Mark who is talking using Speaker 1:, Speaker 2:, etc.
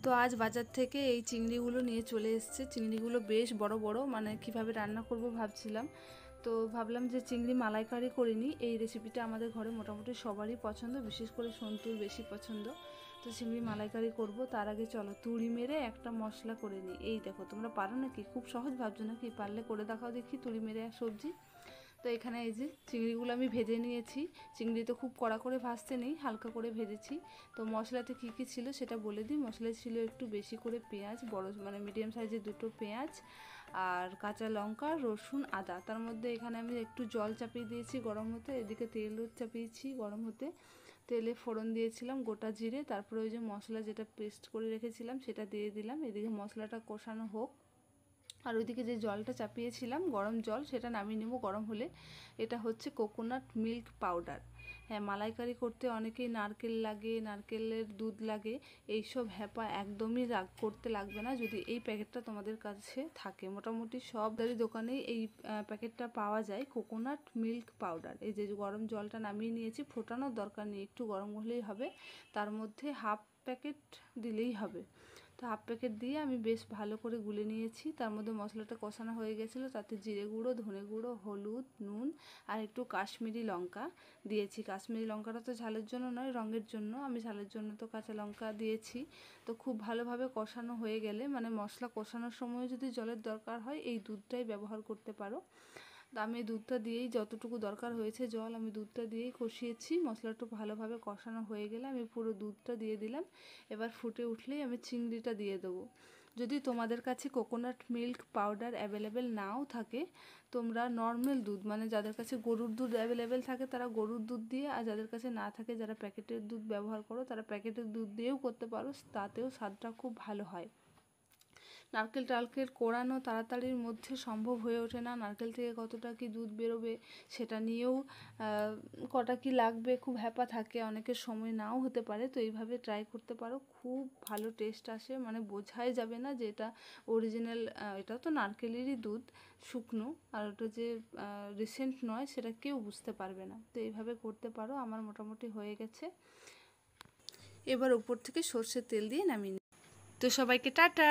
Speaker 1: তো আজ বাজার থেকে এই চিংড়িগুলো নিয়ে চলে এসেছে। চিংড়িগুলো বেশ বড় বড়, মানে কিভাবে রান্না করব ভাবছিলাম। তো ভাবলাম যে চিংড়ি মালাইকারি করে নিই। এই রেসিপিটা আমাদের ঘরে মোটামুটি সবারই পছন্দ, বিশেষ করে সন্তুর বেশি পছন্দ। তো চিংড়ি মালাইকারি করব, তার আগে চলো তুড়ি মেরে একটা মশলা করে নিই। এই দেখো, তোমরা পারো নাকি? খুব সহজ ভাবছো নাকি? পারলে করে দেখাও দেখি তুড়ি মেরে এক সবজি। তো এখানে এই যে চিংড়িগুলো আমি ভেজে নিয়েছি। চিংড়ি তো খুব কড়া করে ভাজতে নেই, হালকা করে ভেজেছি। তো মশলাতে কী কী ছিল সেটা বলে দিই। মশলায় ছিল একটু বেশি করে পেঁয়াজ, বড় মানে মিডিয়াম সাইজের দুটো পেঁয়াজ, আর কাঁচা লঙ্কা, রসুন, আদা। তার মধ্যে এখানে আমি একটু জল চাপিয়ে দিয়েছি গরম হতে, এদিকে তেলও চাপিয়েছি গরম হতে। তেলে ফোড়ন দিয়েছিলাম গোটা জিরে, তারপরে ওই যে মশলা যেটা পেস্ট করে রেখেছিলাম সেটা দিয়ে দিলাম। এদিকে মশলাটা কষানো হোক, আর ওইদিকে যে জলটা চাপিয়েছিলাম গরম জল, সেটা নামিয়ে নেব গরম হলে। এটা হচ্ছে কোকোনাট মিল্ক পাউডার। হ্যাঁ, মালাইকারি করতে অনেকেই নারকেল লাগে, নারকেলের দুধ লাগে। এইসব হ্যাপা একদমই করতে লাগবে না যদি এই প্যাকেটটা তোমাদের কাছে থাকে। মোটামুটি সব দোকানেই এই প্যাকেটটা পাওয়া যায়, কোকোনাট মিল্ক পাউডার। এই যে গরম জলটা নামিয়ে নিয়েছি, ফোটানোর দরকার নেই, একটু গরম হলেই হবে। তার মধ্যে হাফ প্যাকেট দিলেই হবে। তো হাফ প্যাকেট দিয়ে আমি বেশ ভালো করে গুলে নিয়েছি। তার মধ্যে মশলাটা কষানো হয়ে গেছিলো, তাতে জিরে গুঁড়ো, ধনে গুঁড়ো, হলুদ, নুন আর একটু কাশ্মীরি লঙ্কা দিয়েছি। কাশ্মীরি লঙ্কাটা তো ঝালের জন্য নয়, রঙের জন্য। আমি ঝালের জন্য তো কাঁচা লঙ্কা দিয়েছি। তো খুব ভালোভাবে কষানো হয়ে গেলে, মানে মশলা কষানোর সময় যদি জলের দরকার হয় এই দুধটাই ব্যবহার করতে পারো। তো আমি দুধটা দিয়েই, যতটুকু দরকার হয়েছে জল, আমি দুধটা দিয়েই কষিয়েছি। মশলাটা ভালোভাবে কষানো হয়ে গেলে আমি পুরো দুধটা দিয়ে দিলাম। এবার ফুটে উঠলেই আমি চিংড়িটা দিয়ে দেবো। যদি তোমাদের কাছে কোকোনাট মিল্ক পাউডার অ্যাভেলেবেল নাও থাকে, তোমরা নর্মাল দুধ, মানে যাদের কাছে গরুর দুধ অ্যাভেলেবেল থাকে তারা গরুর দুধ দিয়ে, আর যাদের কাছে না থাকে, যারা প্যাকেটের দুধ ব্যবহার করো তারা প্যাকেটের দুধ দিয়েও করতে পারো, তাতেও স্বাদটা খুব ভালো হয়। নারকেল টারকেল কোড়ানো তাড়াতাড়ির মধ্যে সম্ভব হয়ে ওঠে না। নারকেল থেকে কতটা কি দুধ বেরোবে সেটা নিয়েও কটা কি লাগবে খুব হ্যাপা থাকে, অনেকের সময় নাও হতে পারে। তো এইভাবে ট্রাই করতে পারো, খুব ভালো টেস্ট আসে, মানে বোঝাই যাবে না যে এটা অরিজিনাল। এটা তো নারকেলেরই দুধ, শুকনো, আর ওটা যে রিসেন্ট নয় সেটা কেউ বুঝতে পারবে না। তো এইভাবে করতে পারো। আমার মোটামুটি হয়ে গেছে। এবার উপর থেকে সর্ষের তেল দিয়ে নামিয়ে নিই। তো সবাইকে টাটা।